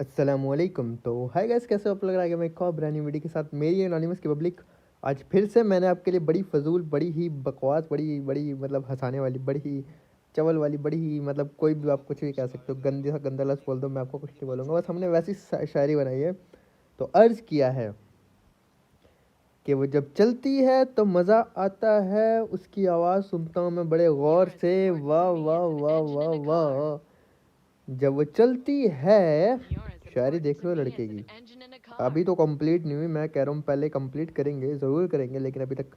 अस्सलामुअलैकुम। तो hi guys, कैसे हो आप? लग रहा है कि मैं एक और ब्रांड न्यू वीडियो के साथ मेरी एनोनिमस की पब्लिक। आज फिर से मैंने आपके लिए बड़ी फजूल, बड़ी ही बकवास, बड़ी बड़ी मतलब हंसाने वाली, बड़ी ही चवल वाली, बड़ी ही मतलब कोई भी आप कुछ भी कह सकते हो, गंदे सा गंदा लफ्ज़ बोल दो, मैं आपको कुछ नहीं बोलूँगा। बस हमने वैसी शायरी बनाई है। तो अर्ज़ किया है कि वो जब चलती है तो मज़ा आता है, उसकी आवाज़ सुनता हूँ मैं बड़े गौर से। वाह वाह वाह वाह वाह। जब वो चलती है, शायरी देख लो लड़के की। अभी तो कंप्लीट नहीं हुई, मैं कह रहा हूँ पहले कंप्लीट करेंगे, ज़रूर करेंगे, लेकिन अभी तक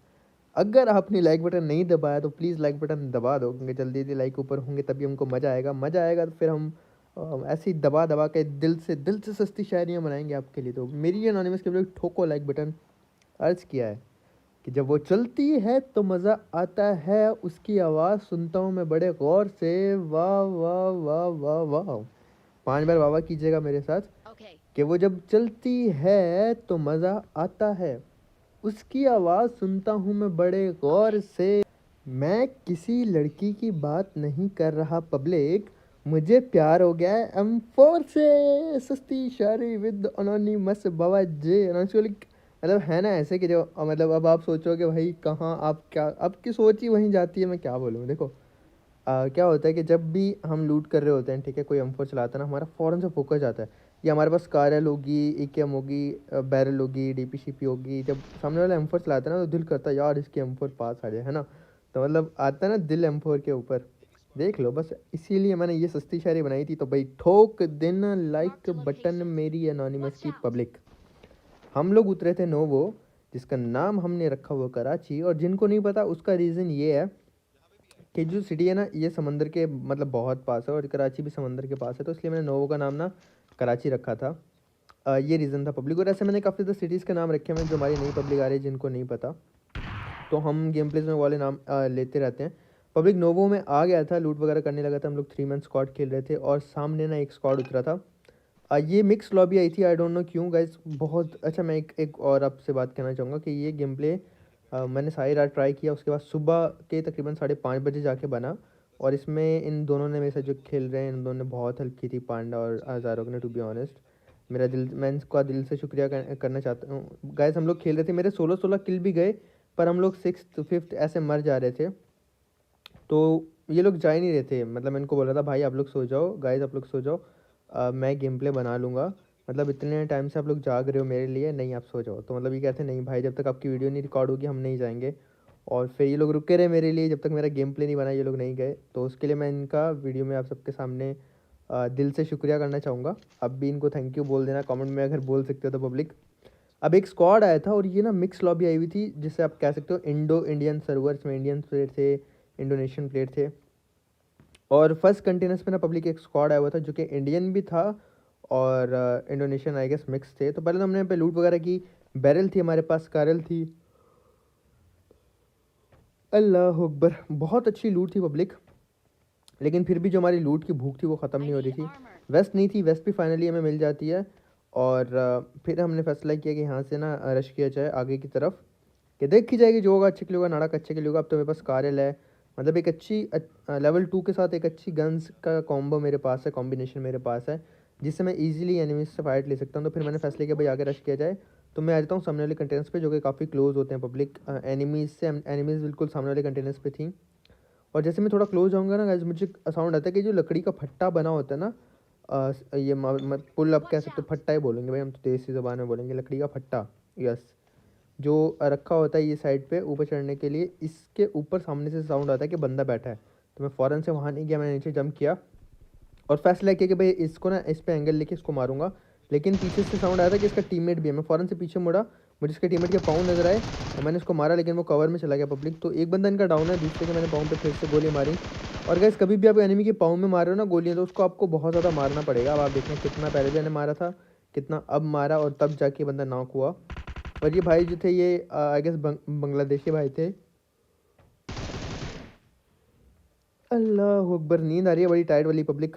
अगर आपने लाइक बटन नहीं दबाया तो प्लीज़ लाइक बटन दबा दो, क्योंकि जल्दी जल्दी लाइक ऊपर होंगे तभी हमको मज़ा आएगा। मज़ा आएगा तो फिर हम ऐसे ही दबा दबा के दिल से सस्ती शायरियाँ बनाएंगे आपके लिए। तो मेरी ये एनोनिमस के लिए ठोको लाइक बटन। अर्ज़ किया है कि जब वो चलती है तो मज़ा आता है, उसकी आवाज़ सुनता हूँ मैं बड़े गौर से। वाह वाह वाह वाह वाह। 5 बार वाह वाह कीजिएगा मेरे साथ। कि वो जब चलती है तो मज़ा आता है, उसकी आवाज़ सुनता हूँ मैं बड़े गौर से। मैं किसी लड़की की बात नहीं कर रहा पब्लिक, मुझे प्यार हो गया है M4 से। सस्ती शायरी विद अनोनिमस बाबा जे अनोनिमस। मतलब है ना ऐसे कि जो मतलब अब आप सोचो कि भाई कहाँ आप, क्या आपकी सोच ही वहीं जाती है। मैं क्या बोलूँ, देखो क्या होता है कि जब भी हम लूट कर रहे होते हैं, ठीक है, कोई M4 चलाता है ना, हमारा फ़ौरन से फोकस जाता है। ये हमारे पास कारल होगी, AKM होगी, बैरल होगी, DPCP होगी। जब सामने वाला M4 चलाता है ना तो दिल करता है यार इसकी M4 पास आ जाए, है ना। तो मतलब आता है ना दिल M4 के ऊपर। देख लो, बस इसीलिए मैंने ये सस्ती शायरी बनाई थी। तो भाई ठोक देना लाइक बटन मेरी एनोनिमस की पब्लिक। हम लोग उतरे थे नोवो, जिसका नाम हमने रखा हुआ कराची। और जिनको नहीं पता उसका रीज़न ये है कि जो सिटी है ना, ये समंदर के मतलब बहुत पास है, और कराची भी समंदर के पास है, तो इसलिए मैंने नोवो का नाम ना कराची रखा था। ये रीज़न था पब्लिक। और ऐसे मैंने काफ़ी ज़्यादा सिटीज़ के नाम रखे हैं जो हमारी नई पब्लिक आ रही है, जिनको नहीं पता। तो हम गेम प्लेस में वाले नाम लेते रहते हैं। पब्लिक नोवो में आ गया था, लूट वगैरह करने लगा था। हम लोग 3 मैन स्क्वाड खेल रहे थे और सामने ना एक स्क्वाड उतरा था। ये मिक्स लॉबी आई थी, आई डोंट नो क्यों गाइस। बहुत अच्छा। मैं एक और आपसे बात कहना चाहूँगा कि ये गेम प्ले मैंने सारी रात ट्राई किया, उसके बाद सुबह के तकरीबन 5:30 बजे जाके बना। और इसमें इन दोनों ने मेरे साथ जो खेल रहे हैं, इन दोनों ने बहुत हेल्प की थी, पांडा और आजारोग ने, टू बी ऑनेस्ट। मैं इनका दिल से शुक्रिया करना चाहता हूँ गाइस। हम लोग खेल रहे थे, मेरे 16 किल भी गए, पर हम लोग 6th 5th ऐसे मर जा रहे थे। तो ये लोग जा ही नहीं रहे थे। मतलब मैं इनको बोल रहा था भाई आप लोग सो जाओ, गाइस आप लोग सो जाओ, मैं गेम प्ले बना लूँगा। मतलब इतने टाइम से आप लोग जाग रहे हो मेरे लिए, नहीं आप सो जाओ। तो मतलब ये कहते नहीं भाई, जब तक आपकी वीडियो नहीं रिकॉर्ड होगी हम नहीं जाएंगे। और फिर ये लोग रुके रहे मेरे लिए, जब तक मेरा गेम प्ले नहीं बना ये लोग नहीं गए। तो उसके लिए मैं इनका वीडियो में आप सबके सामने दिल से शुक्रिया करना चाहूँगा। अब भी इनको थैंक यू बोल देना कमेंट में अगर बोल सकते हो तो पब्लिक। अब एक स्क्वाड आया था और ये ना मिक्स लॉबी आई हुई थी, जिससे आप कह सकते हो इंडो इंडियन सर्वर्स में इंडियन प्लेयर थे, इंडोनेशियन प्लेयर थे। और फर्स्ट कंटेनर्स में ना पब्लिक एक स्क्वाड आया हुआ था जो कि इंडियन भी था और इंडोनेशियन आई गेस मिक्स थे। तो पहले तो हमने यहाँ पे लूट वगैरह की। बैरल थी हमारे पास, कारल थी। अल्लाह अकबर, बहुत अच्छी लूट थी पब्लिक। लेकिन फिर भी जो हमारी लूट की भूख थी वो ख़त्म नहीं हो रही थी। वेस्ट नहीं थी, वेस्ट भी फाइनली हमें मिल जाती है। और फिर हमने फैसला किया कि यहाँ से ना रश किया जाए आगे की तरफ, कि देखी जाएगी जो होगा अच्छे के लिए होगा, नाड़क अच्छे के लिए होगा। अब तो मेरे पास कारल है, मतलब एक अच्छी लेवल 2 के साथ एक अच्छी गन्स का कॉम्बो मेरे पास है, कॉम्बिनेशन मेरे पास है, जिससे मैं इजीली एनिमीज से फाइट ले सकता हूँ। तो फिर मैंने फैसले किया भाई आगे रश किया जाए। तो मैं आ जाता हूँ सामने वाले कंटेनर्स पे, जो कि काफ़ी क्लोज होते हैं पब्लिक एनिमीज से। एनिमीज बिल्कुल सामने वाले कंटेनर्स पे थी। और जैसे मैं थोड़ा क्लोज जाऊँगा ना गाइस, मुझे साउंड आता है कि जो लकड़ी का फट्टा बना होता है ना, ये पुल अप कह सकते हो, फट्टा ही बोलेंगे भाई हम तो, देसी ज़बान में बोलेंगे लकड़ी का फट्टा। यस, जो रखा होता है ये साइड पे ऊपर चढ़ने के लिए, इसके ऊपर सामने से साउंड आता है कि बंदा बैठा है। तो मैं फ़ौरन से वहाँ नहीं गया, मैंने नीचे जंप किया और फैसला किया कि भाई इसको ना इस पे एंगल लेके इसको मारूंगा। लेकिन पीछे से साउंड आया था कि इसका टीममेट भी है। मैं फ़ौरन से पीछे मुड़ा, मुझे इसके टीममेट के पाँव नजर आए और मैंने इसको मारा, लेकिन वो कवर में चला गया पब्लिक। तो एक बंदा इनका डाउन है, दूसरे के मैंने पाँव पे फिर से गोली मारी। और गैस कभी भी आप एनिमी के पाँव में मार रहे हो ना गोलियाँ, तो उसको आपको बहुत ज़्यादा मारना पड़ेगा। अब आप देखना कितना पहले मैंने मारा था, कितना अब मारा, और तब जाके बंदा नॉक हुआ। और ये भाई जो थे ये आई गेस बांग्लादेशी भाई थे। अल्लाह अकबर, नींद आ रही है बड़ी टाइट वाली पब्लिक।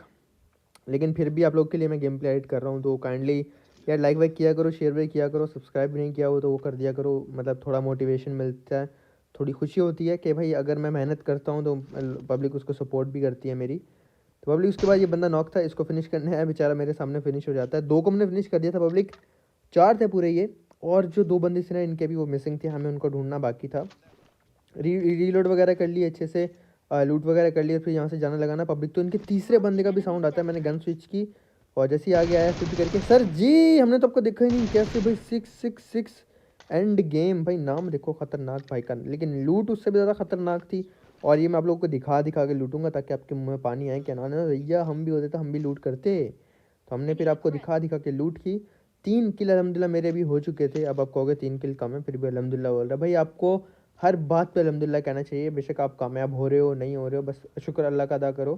लेकिन फिर भी आप लोग के लिए मैं गेम प्ले एडिट कर रहा हूँ, तो काइंडली यार लाइक वाइक किया करो, शेयर भी किया करो, सब्सक्राइब भी नहीं किया हो तो वो कर दिया करो। मतलब थोड़ा मोटिवेशन मिलता है, थोड़ी खुशी होती है कि भाई अगर मैं मेहनत करता हूँ तो पब्लिक उसको सपोर्ट भी करती है मेरी। तो पब्लिक उसके बाद ये बंदा नॉक था, इसको फिनिश करने आया, बेचारा मेरे सामने फिनिश हो जाता है। 2 को हमने फिनिश कर दिया था पब्लिक, 4 थे पूरे ये। और जो 2 बंदे थे ना इनके भी वो मिसिंग थे, हमें उनको ढूंढना बाकी था। रीलोड वगैरह कर लिए अच्छे से, लूट वगैरह कर लिए, फिर यहाँ से जाने लगा ना पब्लिक। तो इनके तीसरे बंदे का भी साउंड आता है, मैंने गन स्विच की और जैसे ही आगे आया फिर करके, सर जी हमने तो आपको देखा ही नहीं कैसे भाई। 666 एंड गेम भाई, नाम देखो खतरनाक भाई का, लेकिन लूट उससे भी ज़्यादा खतरनाक थी। और ये मैं आप लोगों को दिखा दिखा के लूटूंगा ताकि आपके मुंह में पानी आए, क्या ना ना भैया हम भी होते तो हम भी लूट करते। तो हमने फिर आपको दिखा दिखा के लूट की। 3 किल अलहमदिल्ला मेरे भी हो चुके थे। अब आप कहोगे 3 किल कम है, फिर भी अलहमदिल्ला बोल रहा भाई। आपको हर बात पे अलहमदिल्ला कहना चाहिए, बेशक आप कामयाब हो रहे हो नहीं हो रहे हो, बस शुक्र अल्लाह का अदा करो।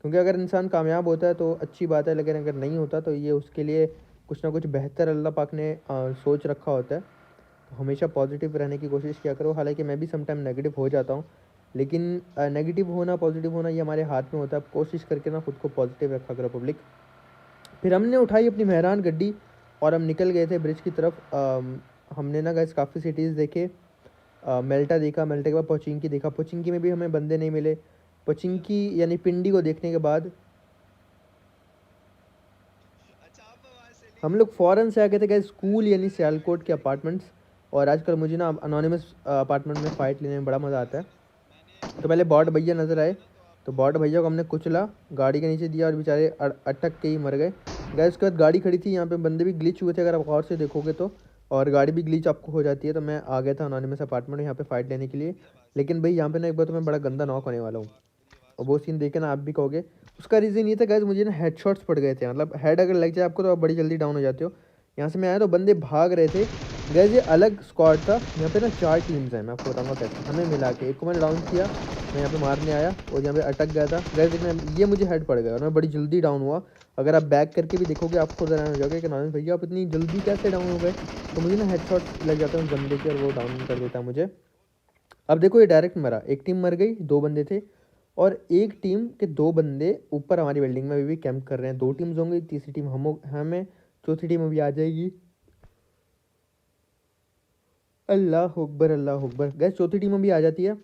क्योंकि अगर इंसान कामयाब होता है तो अच्छी बात है, लेकिन अगर नहीं होता तो ये उसके लिए कुछ ना कुछ बेहतर अल्लाह पाक ने सोच रखा होता है। तो हमेशा पॉजिटिव रहने की कोशिश किया करो। हालांकि मैं भी समटाइम नेगेटिव हो जाता हूँ, लेकिन नेगेटिव होना पॉजिटिव होना ये हमारे हाथ में होता है। कोशिश करके ना खुद को पॉजिटिव रखा करो पब्लिक। फिर हमने उठाई अपनी मेहरान गड्डी और हम निकल गए थे ब्रिज की तरफ। हमने ना गैस काफ़ी सिटीज़ देखे। मेल्टा देखा, मेल्टा के बाद पोचिंकी देखा, पोचिंकी में भी हमें बंदे नहीं मिले। पोचिंकी यानी पिंडी को देखने के बाद हम लोग फ़ौरन से आ गए थे गए स्कूल यानी सियालकोट के अपार्टमेंट्स। और आजकल मुझे ना अनोनिमस अपार्टमेंट में फ़ाइट लेने में बड़ा मज़ा आता है। तो पहले बॉट भैया नज़र आए, तो बॉट भैया को हमने कुचला, गाड़ी के नीचे दिया और बेचारे अटक के ही मर गए। गए उसके बाद गाड़ी खड़ी थी, यहाँ पे बंदे भी ग्लिच हुए थे अगर आप गौर से देखोगे तो। और गाड़ी भी ग्लिच आपको हो जाती है। तो मैं आ गया था अनोनिमस अपार्टमेंट यहाँ पे फ़ाइट लेने के लिए। लेकिन भाई यहाँ पे ना एक बार तो मैं बड़ा गंदा नॉक होने वाला हूँ, और वो सीन देखे ना आप भी कहोगे। उसका रीज़न ये था गाइस, मुझे ना हेडशॉट्स पड़ गए थे। मतलब हेड अगर लग जाए आपको तो आप बड़ी जल्दी डाउन हो जाते हो। यहाँ से मैं आया तो बंदे भाग रहे थे गैस, ये अलग स्क्वाड था। यहाँ पे ना 4 टीम्स हैं, मैं आपको बताऊंगा कैसे। हमें मिला के एक को मैंने डाउन किया, मैं यहाँ पे मारने आया और यहाँ पे अटक गया था गैस। देखना ये मुझे हेड पड़ गया और मैं बड़ी जल्दी डाउन हुआ। अगर आप बैक करके भी देखोगे आपको ज़रा हो जाओगे कि नाम भैया आप इतनी जल्दी कैसे डाउन हो गए। तो मुझे ना हेडशॉट लग जाता है उस बंदे के और वो डाउन कर देता है मुझे। अब देखो ये डायरेक्ट मरा, एक टीम मर गई, 2 बंदे थे। और एक टीम के 2 बंदे ऊपर हमारी बिल्डिंग में अभी भी कैंप कर रहे हैं। 2 टीम्स होंगी, तीसरी टीम हमें, चौथी टीम अभी आ जाएगी। अल्लाह अकबर अल्लाह अकबर। गैस चौथी टीम अभी आ जाती है।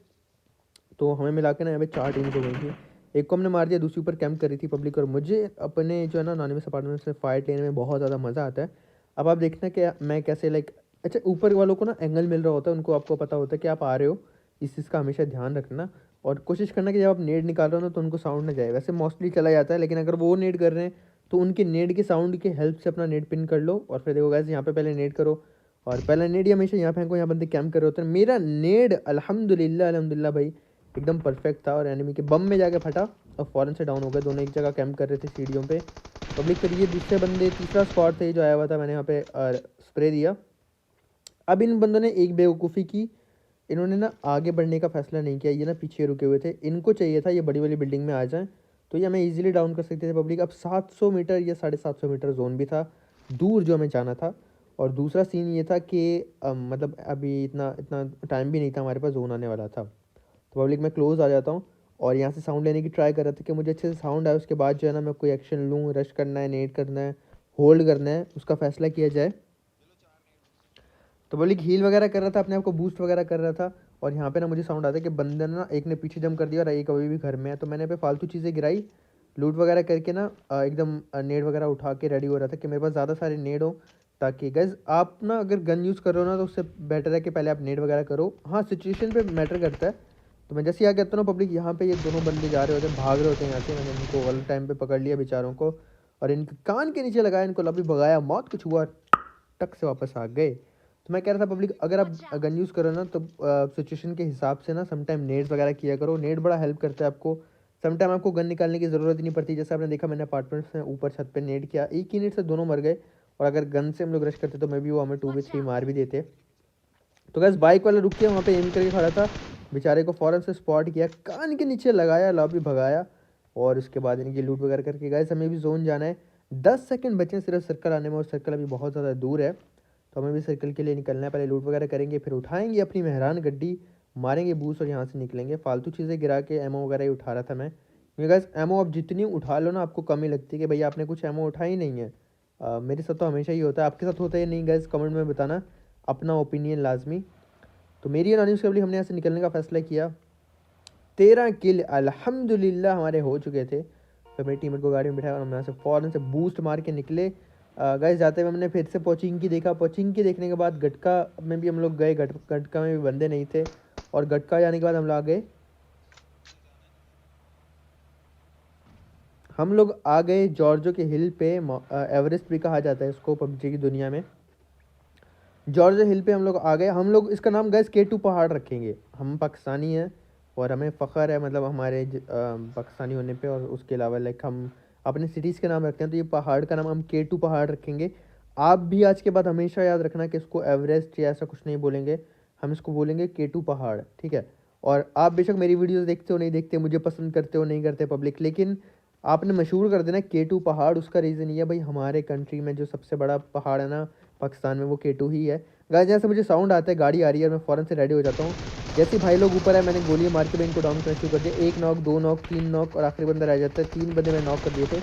तो हमें मिला के ना यहाँ पे 4 टीम्स हो गई थी। एक को हमने मार दिया, दूसरी ऊपर कैंप कर रही थी पब्लिक। और मुझे अपने जो है ना अनोनिमस अपार्टमेंट से फाइट लेने में बहुत ज़्यादा मज़ा आता है। अब आप देखना कि मैं कैसे लाइक, अच्छा ऊपर वालों को ना एंगल मिल रहा होता है, उनको आपको पता होता है कि आप आ रहे हो। इस चीज़ का हमेशा ध्यान रखना और कोशिश करना कि जब आप नेड निकाल रहे हो ना तो उनको साउंड ना जाए। वैसे मोस्टली चला जाता है, लेकिन अगर वो नेड कर रहे हैं तो उनके नेड के साउंड के हेल्प से अपना नेड पिन कर लो। और फिर देखो गैस यहाँ पे पहले नेड करो और पहला नेड ही हमेशा यहाँ फेंको, यहाँ बंदे कैंप कर रहे होते हैं। मेरा नेड अल्हम्दुलिल्लाह अल्हम्दुलिल्लाह भाई एकदम परफेक्ट था और एनिमी के बम में जाके फटा और फ़ौरन से डाउन हो गए। दोनों एक जगह कैंप कर रहे थे सीढ़ियों पे पब्लिक। फिर ये दूसरे बंदे, तीसरा स्क्वाड था ये जो आया हुआ था, मैंने यहाँ पे स्प्रे दिया। अब इन बंदों ने एक बेवकूफ़ी की, इन्होंने ना आगे बढ़ने का फैसला नहीं किया। ये ना पीछे रुके हुए थे, इनको चाहिए था ये बड़ी वाली बिल्डिंग में आ जाएं तो ये हमें ईजिली डाउन कर सकते थे पब्लिक। अब 700 मीटर या 750 मीटर जोन भी था दूर जो हमें जाना था। और दूसरा सीन ये था कि मतलब अभी इतना इतना टाइम भी नहीं था हमारे पास, जोन आने वाला था। तो पब्लिक मैं क्लोज आ जाता हूँ और यहाँ से साउंड लेने की ट्राई कर रहा था कि मुझे अच्छे से साउंड आए, उसके बाद जो है ना मैं कोई एक्शन लूँ, रश करना है, नेट करना है, होल्ड करना है, उसका फैसला किया जाए। तो पब्लिक हील वगैरह कर रहा था, अपने आप को बूस्ट वगैरह कर रहा था। और यहाँ पे ना मुझे साउंड आता है कि बंदे ने ना एक ने पीछे जंप कर दिया और एक अभी भी घर में है। तो मैंने पे फालतू चीज़ें गिराई, लूट वगैरह करके ना एकदम नेड वगैरह उठा के रेडी हो रहा था कि मेरे पास ज़्यादा सारे नेड हो। ताकि गैस आप ना अगर गन यूज़ कर रहे हो ना तो उससे बेटर है कि पहले आप नेड वगैरह करो। हाँ सिचुएशन पे मैटर करता है। तो मैं जैसे ही आ गया था ना पब्लिक, यहाँ पे ये दोनों बंदे जा रहे होते हैं, भाग रहे होते हैं यहाँ से। मैंने इनको गलत टाइम पे पकड़ लिया बेचारों को और इनके कान के नीचे लगाया, इनको लभी भगाया, मौत कुछ हुआ, टक से वापस आ गए। तो मैं कह रहा था पब्लिक अगर आप गन यूज़ करो ना तो सिचुएशन के हिसाब से ना समटाइम नेड्स वगैरह किया करो। नेड बड़ा हेल्प करता है आपको। समटाइम आपको गन निकालने की ज़रूरत ही नहीं पड़ती। जैसे आपने देखा मैंने अपार्टमेंट्स में ऊपर छत पे नेड किया, एक ही नेड से दोनों मर गए। और अगर गन से हम लोग रश करते तो मे भी वो हमें 2v3 मार भी देते। तो गैस बाइक वाला रुक के वहाँ पे एम करके खड़ा था, बेचारे को फ़ौरन से स्पॉट किया, कान के नीचे लगाया, लॉबी भगाया। और उसके बाद इनकी लूट वगैरह करके गैस हमें भी जोन जाना है। 10 सेकंड बचे हैं सिर्फ सर्कल आने में और सर्कल अभी बहुत ज़्यादा दूर है। तो हमें भी सर्कल के लिए निकलना है। पहले लूट वगैरह करेंगे, फिर उठाएंगे अपनी मेहरान गड्डी, मारेंगे बूस्ट और यहाँ से निकलेंगे। फालतू चीज़ें गिरा के एमओ वगैरह ही उठा रहा था मैं, क्योंकि गैस एमओ आप जितनी उठा लो ना आपको कम ही लगती है कि भैया आपने कुछ एमओ उठा ही नहीं है। मेरे साथ तो हमेशा ही होता है, आपके साथ होता है या नहीं गैस कमेंट में बताना अपना ओपिनियन लाजमी। तो मेरी और अनिश हमने यहाँ से निकलने का फ़ैसला किया। 13 किल अल्हम्दुलिल्लाह हमारे हो चुके थे। फिर मेरी टीममेट को गाड़ी में बिठाया और हम यहाँ से फ़ौरन से बूस्ट मार के निकले। गाइस जाते हुए हमने फिर से पोचिंकी देखा। पोचिंकी देखने के बाद गटका में भी हम लोग गए। गटका में भी बंदे नहीं थे और गटका जाने के बाद हम लोग आ गए जॉर्जो के हिल पे। एवरेस्ट भी कहा जाता है इसको पबजी की दुनिया में। जॉर्जो हिल पे हम लोग आ गए। हम लोग इसका नाम गैस K2 पहाड़ रखेंगे। हम पाकिस्तानी हैं और हमें फ़ख्र है मतलब हमारे पाकिस्तानी होने पे। और उसके अलावा लाइक हम अपने सिटीज़ के नाम रखते हैं, तो ये पहाड़ का नाम हम K2 पहाड़ रखेंगे। आप भी आज के बाद हमेशा याद रखना कि इसको एवरेस्ट या ऐसा कुछ नहीं बोलेंगे, हम इसको बोलेंगे K2 पहाड़, ठीक है। और आप बेशक मेरी वीडियोस देखते हो नहीं देखते, मुझे पसंद करते हो नहीं करते पब्लिक, लेकिन आपने मशहूर कर देना K2 पहाड़। उसका रीज़न ये है भाई, हमारे कंट्री में जो सबसे बड़ा पहाड़ है ना पाकिस्तान में, वो K2 ही है। गाइस जैसे मुझे साउंड आता है, गाड़ी आ रही है और मैं फ़ौरन से रेडी हो जाता हूँ। जैसे भाई लोग ऊपर है, मैंने गोली मार के भाई इनको डाउन करना शुरू कर दिया। 1 नॉक, 2 नॉक, 3 नॉक और आखिरी बंदा रह जाता है। 3 बंदे मैंने नॉक कर दिए थे,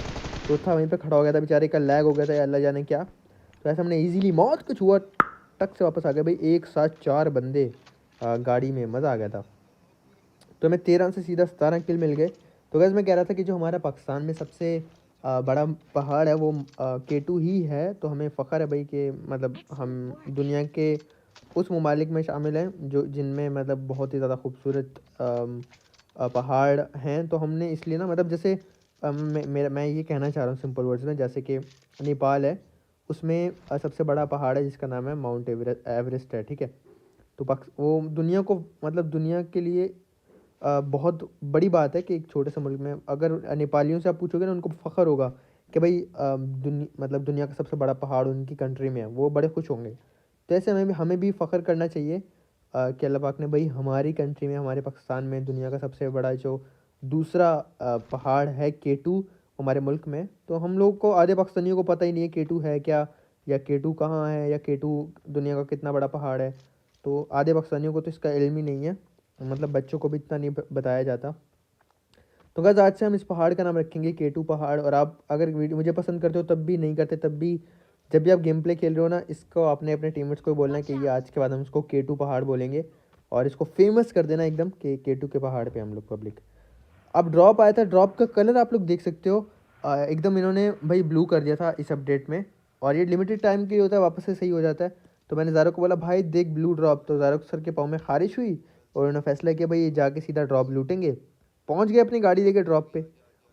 चौथा वहीं पे खड़ा हो गया था बेचारे का, लैग हो गया था या अल्लाह जाने क्या। तो ऐसा हमने ईजिली मौत कुछ हुआ टक से वापस आ गए भाई। एक साथ 4 बंदे गाड़ी में, मज़ा आ गया था। तो हमें 13 से सीधा 17 किल मिल गए। तो गैस मैं कह रहा था कि जो हमारा पाकिस्तान में सबसे बड़ा पहाड़ है वो K2 ही है। तो हमें फ़ख्र है भाई कि मतलब हम दुनिया के उस ममालिक में शामिल हैं जो जिनमें मतलब बहुत ही ज़्यादा खूबसूरत पहाड़ हैं। तो हमने इसलिए ना मतलब जैसे मैं ये कहना चाह रहा हूँ सिंपल वर्ड्स में, जैसे कि नेपाल है, उसमें सबसे बड़ा पहाड़ है जिसका नाम है माउंट एवरेस्ट है, ठीक है। तो वो दुनिया को मतलब दुनिया के लिए बहुत बड़ी बात है कि एक छोटे से मुल्क में, अगर नेपालियों से आप पूछोगे ना, उनको फ़ख्र होगा कि भाई मतलब दुनिया का सबसे बड़ा पहाड़ उनकी कंट्री में है, वो बड़े खुश होंगे। तो ऐसे हमें भी फ़ख्र करना चाहिए कि अल्लाह पाक ने भाई हमारी कंट्री में, हमारे पाकिस्तान में दुनिया का सबसे बड़ा जो दूसरा पहाड़ है K2 हमारे मुल्क में। तो हम लोग को, आधे पाकिस्तानियों को पता ही नहीं है K2 है क्या, या K2 कहाँ है, या K2 दुनिया का कितना बड़ा पहाड़ है। तो आधे पाकिस्तानियों को तो इसका इल्म ही नहीं है, मतलब बच्चों को भी इतना नहीं बताया जाता। तो गाइस आज से हम इस पहाड़ का नाम रखेंगे K2 पहाड़। और आप अगर वीडियो मुझे पसंद करते हो तब भी, नहीं करते तब भी, जब भी आप गेम प्ले खेल रहे हो ना, इसको आपने अपने टीममेट्स को बोलना है कि ये आज के बाद हम इसको K2 पहाड़ बोलेंगे और इसको फेमस कर देना एकदम कि K2 के पहाड़ पे हम लोग पब्लिक। अब ड्रॉप आया था, ड्रॉप का कलर आप लोग देख सकते हो, एकदम इन्होंने भाई ब्लू कर दिया था इस अपडेट में। और ये लिमिटेड टाइम के लिए होता है, वापस से सही हो जाता है। तो मैंने ज़ारो को बोला भाई देख ब्लू ड्रॉप, तो ज़ारो सर के पाँव में खारिश हुई और उन्होंने फैसला किया भाई ये जाके सीधा ड्रॉप लूटेंगे। पहुंच गए अपनी गाड़ी लेके ड्रॉप पे।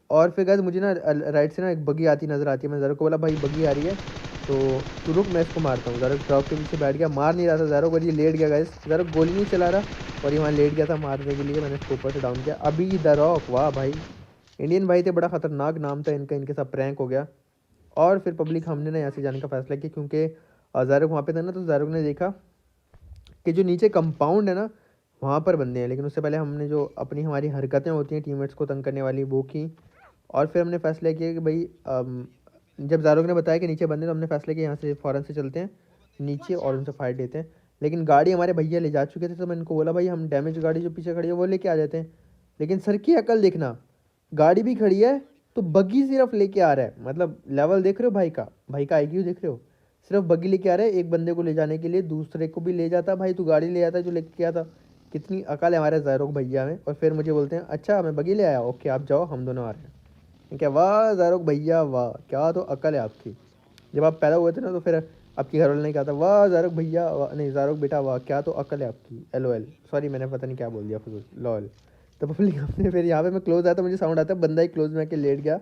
और फिर गाइस मुझे ना राइट से ना एक बगी आती नज़र आती है। मैं ज़ारो को बोला भाई बगी आ रही है तो तू रुक, मैं इसको मारता हूँ। ज़ारो ड्रॉप के पीछे बैठ गया, मार नहीं रहा था ज़ारो को, ये लेट गया गाइस। ज़ारो गोली नहीं चला रहा और ये वहाँ लेट गया था मारने के लिए। मैंने इसको ऊपर से डाउन किया। अभी द रॉक, वाह भाई, इंडियन भाई थे, बड़ा ख़तरनाक नाम था इनका, इनके साथ प्रैंक हो गया। और फिर पब्लिक हमने ना यहाँ से जाने का फैसला किया, क्योंकि ज़ारुक वहाँ पे था ना, तो ज़ारुक ने देखा कि जो नीचे कंपाउंड है ना वहाँ पर बंदे हैं। लेकिन उससे पहले हमने जो अपनी हमारी हरकतें होती हैं टीममेट्स को तंग करने वाली, वो की। और फिर हमने फैसला किया कि भाई जब ज़ारुक ने बताया कि नीचे बंदे, तो हमने फैसला किया यहाँ से फ़ौरन से चलते हैं नीचे और उनसे फाइट लेते हैं। लेकिन गाड़ी हमारे भैया ले जा चुके थे, तो मैंने इनको बोला भाई हम डैमेज गाड़ी जो पीछे खड़ी है वो लेके आ जाते हैं। लेकिन सर की अकल देखना, गाड़ी भी खड़ी है तो बग्गी सिर्फ लेके आ रहा है। मतलब लेवल देख रहे हो भाई का, भाई का IQ देख रहे हो, सिर्फ बग्गी लेके आ रहा है एक बंदे को ले जाने के लिए, दूसरे को भी ले जाता। भाई तू गाड़ी ले आता जो लेके गया था। कितनी अकल है हमारे ज़ारुक भैया में। और फिर मुझे बोलते हैं अच्छा मैं बग्गी ले आया, ओके आप जाओ हम दोनों आ रहे हैं। क्या वाह ज़ारुक भैया वाह, क्या तो अकल है आपकी। जब आप पैदा हुए थे ना, तो फिर आपके घर वाले ने कहा था वाह ज़ारुक भैया वाह, नहीं ज़ारुक बेटा वाह, क्या तो अकल है आपकी। LOL, सॉरी मैंने पता नहीं क्या बोल दिया फजूल, लॉल। तो पब्लिक हमने फिर यहाँ पे मैं क्लोज आया तो मुझे साउंड आता है, बंदा ही क्लोज में आके लेट गया।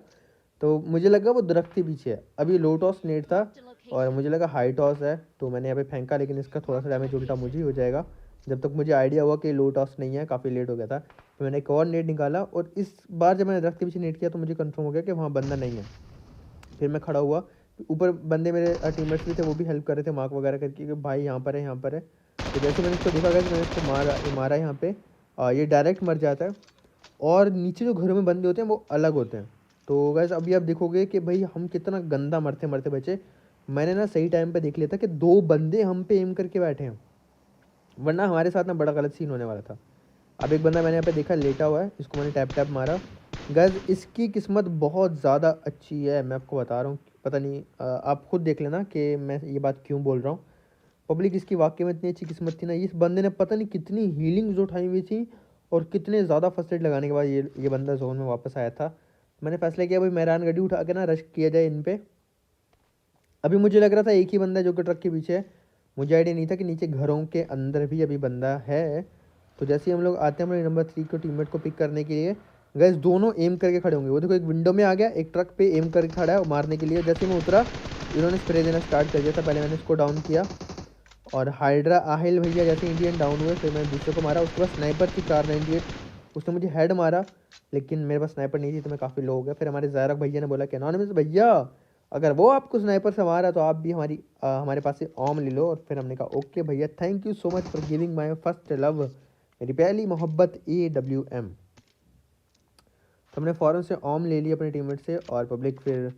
तो मुझे लगा वो दरख्त के पीछे है। अभी लो टॉस नेट था और मुझे लगा हाई टॉस है, तो मैंने यहाँ पे फेंका, लेकिन इसका थोड़ा सा डैमेज उल्टा मुझे ही हो जाएगा। जब तक मुझे आइडिया हुआ कि लो टॉस नहीं है, काफ़ी लेट हो गया था, तो मैंने एक और नेट निकाला। और इस बार जब मैंने दरख्त के पीछे नेट किया तो मुझे कंफर्म हो गया कि वहाँ बंदा नहीं है। फिर मैं खड़ा हुआ, ऊपर बंदे मेरे टीममेट्स भी थे, वो भी हेल्प कर रहे थे मार्क वगैरह करके कि भाई यहाँ पर है यहाँ पर है। तो जैसे मैंने इसको देखा गया कि मैंने इसको मारा यहाँ पे, ये डायरेक्ट मर जाता है। और नीचे जो घरों में बंदे होते हैं वो अलग होते हैं। तो गैस अभी आप देखोगे कि भाई हम कितना गंदा मरते मरते बचे। मैंने ना सही टाइम पे देख लिया था कि 2 बंदे हम पे एम करके बैठे हैं, वरना हमारे साथ ना बड़ा गलत सीन होने वाला था। अब एक बंदा मैंने यहाँ पे देखा लेटा हुआ है, इसको मैंने टैप टैप मारा। गैस इसकी किस्मत बहुत ज़्यादा अच्छी है, मैं आपको बता रहा हूँ। पता नहीं आप खुद देख लेना कि मैं ये बात क्यों बोल रहा हूँ। पब्लिक इसकी वाकई में इतनी अच्छी किस्मत थी ना, इस बंदे ने पता नहीं कितनी हीलिंग्स उठाई हुई थी और कितने ज़्यादा फर्स्ट एड लगाने के बाद ये बंदा जोन में वापस आया था। मैंने फैसला किया भाई मेहरान गड्डी उठा के ना रश किया जाए इन पे। अभी मुझे लग रहा था एक ही बंदा है जो कि ट्रक के पीछे है, मुझे आइडिया नहीं था कि नीचे घरों के अंदर भी अभी बंदा है। तो जैसे ही हम लोग आते हैं अपने नंबर 3 को टीममेट को पिक करने के लिए, गैस दोनों एम करके खड़े होंगे। वो देखो एक विंडो में आ गया, एक ट्रक पे एम करके खड़ा है मारने के लिए। जैसे मैं उतरा इन्होंने स्प्रे देना स्टार्ट कर दिया था, पहले मैंने इसको डाउन किया और हाइड्रा आहिल भैया जैसे इंडियन डाउन हुए फिर मैंने दूसरे को मारा। उसके बाद स्नाइपर थी 498, उसने मुझे हेड मारा लेकिन मेरे पास स्नाइपर नहीं थी तो मैं काफ़ी लो हो गया। फिर हमारे ज़ायरक भैया ने बोला कि एनोनिमस भैया अगर वो आपको स्नाइपर से मारा तो आप भी हमारे पास से ऑम ले लो। और फिर हमने कहा ओके भैया, thank you so much for giving my first love, मेरी पहली मोहब्बत AWM। तो हमने फ़ौरन से ऑम ले लिया अपने टीममेट से और पब्लिक फिर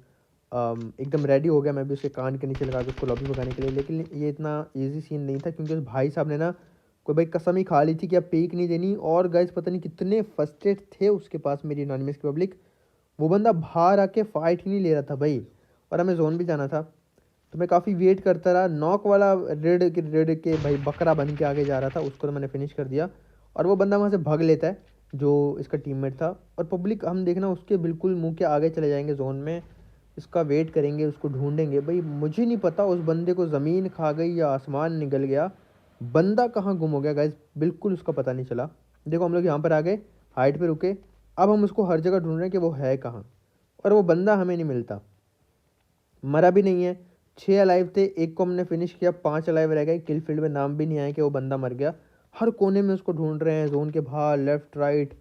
एकदम रेडी हो गया। मैं भी उसके कान के नीचे लगा के उसको लॉबी भगाने के लिए। लेकिन ये इतना इजी सीन नहीं था क्योंकि उस भाई साहब ने ना कोई भाई कसम ही खा ली थी कि अब पीक नहीं देनी। और गाइस पता नहीं कितने फर्स्टेड थे उसके पास मेरी एनोनिमस की पब्लिक, वो बंदा बाहर आके फाइट ही नहीं ले रहा था भाई, और हमें जोन भी जाना था। तो मैं काफ़ी वेट करता रहा, नॉक वाला रेड के भाई बकरा बन के आगे जा रहा था, उसको तो मैंने फिनिश कर दिया और वो बंदा वहाँ से भाग लेता है जो इसका टीममेट था। और पब्लिक हम देखना उसके बिल्कुल मुंह के आगे चले जाएंगे जोन में, इसका वेट करेंगे, उसको ढूंढेंगे। भाई मुझे नहीं पता उस बंदे को ज़मीन खा गई या आसमान निकल गया, बंदा कहाँ गुम हो गया गाइस, बिल्कुल उसका पता नहीं चला। देखो हम लोग यहाँ पर आ गए, हाइट पे रुके, अब हम उसको हर जगह ढूंढ रहे हैं कि वो है कहाँ, और वो बंदा हमें नहीं मिलता। मरा भी नहीं है, 6 अलाइव थे, एक को हमने फिनिश किया, 5 अलाइव रह गए। किल फील्ड में नाम भी नहीं आया कि वो बंदा मर गया। हर कोने में उसको ढूंढ रहे हैं, जोन के बाहर लेफ्ट राइट,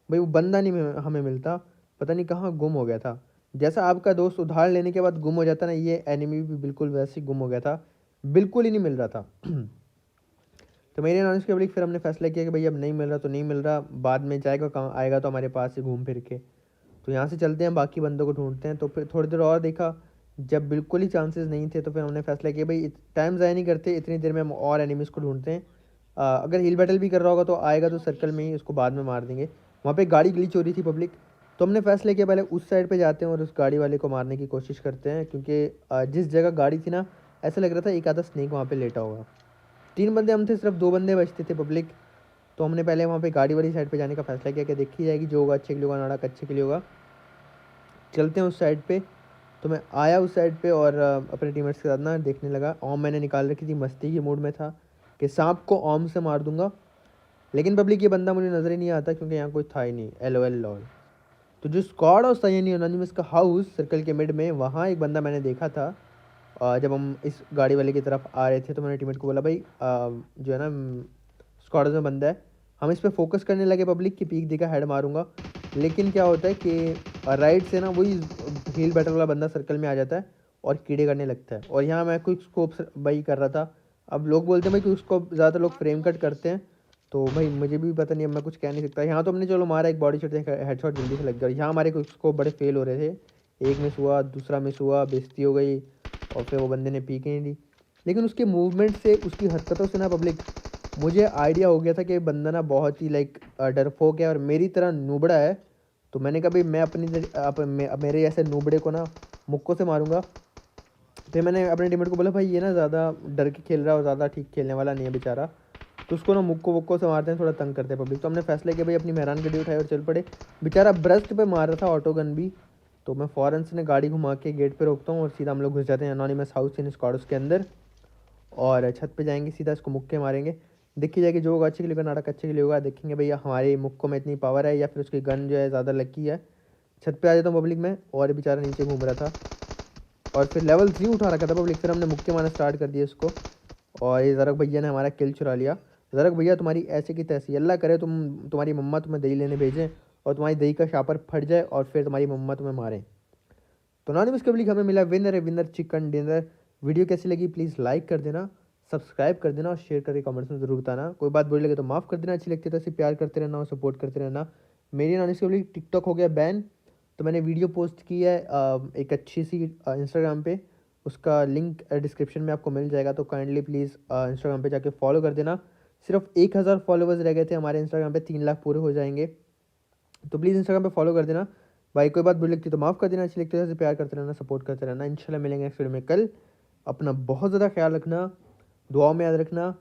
भाई वो बंदा नहीं हमें मिलता, पता नहीं कहाँ गुम हो गया था। जैसा आपका दोस्त उधार लेने के बाद गुम हो जाता ना, ये एनिमी भी बिल्कुल वैसे ही गुम हो गया था, बिल्कुल ही नहीं मिल रहा था। तो मेरे नॉलेज के पब्लिक फिर हमने फैसला किया कि भाई अब नहीं मिल रहा तो नहीं मिल रहा, बाद में जाएगा कहाँ, आएगा तो हमारे पास ही घूम फिर के। तो यहाँ से चलते हैं, बाकी बंदों को ढूंढते हैं। तो फिर थोड़ी देर और देखा, जब बिल्कुल ही चांसेस नहीं थे तो फिर हमने फैसला किया भाई टाइम ज़ाया नहीं करते, इतनी देर में हम और एनिमीज़ को ढूंढते हैं। अगर हिल बैटल भी कर रहा होगा तो आएगा तो सर्कल में ही, उसको बाद में मार देंगे। वहाँ पे गाड़ी ग्लिच हो रही थी पब्लिक, तो हमने फैसला किया पहले उस साइड पे जाते हैं और उस गाड़ी वाले को मारने की कोशिश करते हैं, क्योंकि जिस जगह गाड़ी थी ना ऐसा लग रहा था एक आधा स्नेक वहाँ पे लेटा होगा। 3 बंदे हम थे, सिर्फ 2 बंदे बचते थे पब्लिक। तो हमने पहले वहाँ पे गाड़ी वाली साइड पे जाने का फैसला किया कि देखी जाएगी, जो होगा अच्छे के लिए होगा, नाड़क अच्छे के लिए होगा, चलते हैं उस साइड पे। तो मैं आया उस साइड पे और अपने टीममेट्स के साथ ना देखने लगा। ओम मैंने निकाल रखी थी, मस्ती के मूड में था कि सांप को ओम से मार दूंगा। लेकिन पब्लिक ये बंदा मुझे नज़र ही नहीं आता क्योंकि यहाँ कोई था ही नहीं। LOL lol. तो जो स्क्वाड हाउस था यानी एनोनिमस का हाउस सर्कल के मिड में, वहाँ एक बंदा मैंने देखा था। जब हम इस गाड़ी वाले की तरफ आ रहे थे तो मैंने टीममेट को बोला भाई जो है ना स्क्वाड हाउस में बंदा है, हम इस पर फोकस करने लगे पब्लिक की, पीक देखा हेड मारूंगा। लेकिन क्या होता है कि राइट से ना वही हील बैटल वाला बंदा सर्कल में आ जाता है और कीड़े करने लगता है। और यहाँ मैं क्विक स्कोप भाई कर रहा था। अब लोग बोलते हैं भाई क्विक स्कोप ज़्यादातर लोग फ्रेम कट करते हैं, तो भाई मुझे भी पता नहीं, अब मैं कुछ कह नहीं सकता। यहाँ तो हमने चलो मारा, एक बॉडी शॉट, हेडशॉट जल्दी से लग गया। यहाँ हमारे क्विक स्कोप बड़े फेल हो रहे थे, एक मिस हुआ, दूसरा मिस हुआ, बेइज्जती हो गई और फिर वो बंदे ने पीक ही नहीं दी। लेकिन उसके मूवमेंट से, उसकी हरकतों से ना पब्लिक मुझे आइडिया हो गया था कि बंदा ना बहुत ही डरपोक है और मेरी तरह नूबड़ा है। तो मैंने कहा भाई मैं मेरे ऐसे नूबड़े को ना मुक्कों से मारूंगा। फिर मैंने अपने टीममेट को बोला भाई ये ना ज़्यादा डर के खेल रहा है और ज़्यादा ठीक खेलने वाला नहीं है बेचारा, तो उसको ना मुक्को वक्को से मारते हैं, थोड़ा तंग करते हैं पब्लिक। तो हमने फैसला किया भाई अपनी मेहरान गड्डी उठाई और चल पड़े। बेचारा ब्रस्ट पे मार रहा था ऑटो गन भी, तो मैं फ़ौरन से गाड़ी घुमा के गेट पे रोकता हूँ और सीधा हम लोग घुस जाते हैं एनोनिमस हाउस इन स्क्वाड्स के अंदर और छत पे जाएंगे, सीधा इसको मुक्के मारेंगे। देखी जाएगी जो होगा अच्छे के लिए होगा, नाटक अच्छे के लिए होगा। देखेंगे भैया हमारे मुक्कों में इतनी पावर है या फिर उसकी गन जो है ज़्यादा लकी है। छत पे आ जाता हूँ पब्लिक में, और बेचारा नीचे घूम रहा था और फिर लेवल 3 उठा रखा था पब्लिक। फिर हमने मुक्के मारना स्टार्ट कर दिया इसको और ये ज़रक भैया ने हमारा किल चुरा लिया। ज़रक भैया तुम्हारी ऐसे की तैसी, अल्लाह करे तुम्हारी मम्मा तुम्हें दही लेने भेजें और तुम्हारी दही का शापर फट जाए और फिर तुम्हारी मम्मा तुम्हें मारें। तो नॉनिमस पब्लिक हमें मिला विनर है, विनर चिकन डिनर। वीडियो कैसी लगी प्लीज़ लाइक कर देना, सब्सक्राइब कर देना और शेयर करके कमेंट्स में ज़रूर बताना। कोई बात बुरी लगे तो माफ़ कर देना, अच्छी लगती है तो ऐसे प्यार करते रहना और सपोर्ट करते रहना। मेरी नॉनिमस पब्लिक टिकटॉक हो गया बैन, तो मैंने वीडियो पोस्ट की है एक अच्छी सी इंस्टाग्राम पे, उसका लिंक डिस्क्रिप्शन में आपको मिल जाएगा। तो काइंडली प्लीज़ इंस्टाग्राम पे जाके फॉलो कर देना। सिर्फ 1000 फॉलोवर्स रह गए थे हमारे इंस्टाग्राम पे, 3 लाख पूरे हो जाएंगे, तो प्लीज़ इंस्टाग्राम पे फॉलो कर देना भाई। कोई बात बुरी लगती तो माफ़ कर देना, अच्छी लगती है ऐसे प्यार करते रहना, सपोर्ट करते रहना। इंशाल्लाह मिलेंगे नेक्स्ट वीडियो में कल। अपना बहुत ज़्यादा ख्याल रखना, दुआओं में याद रखना।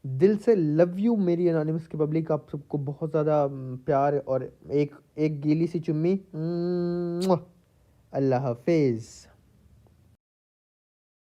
दिल से लव यू मेरी एनोनिमस की पब्लिक, आप सबको बहुत ज़्यादा प्यार और एक एक गीली सी चुम्मी। अल्लाह हाफिज़।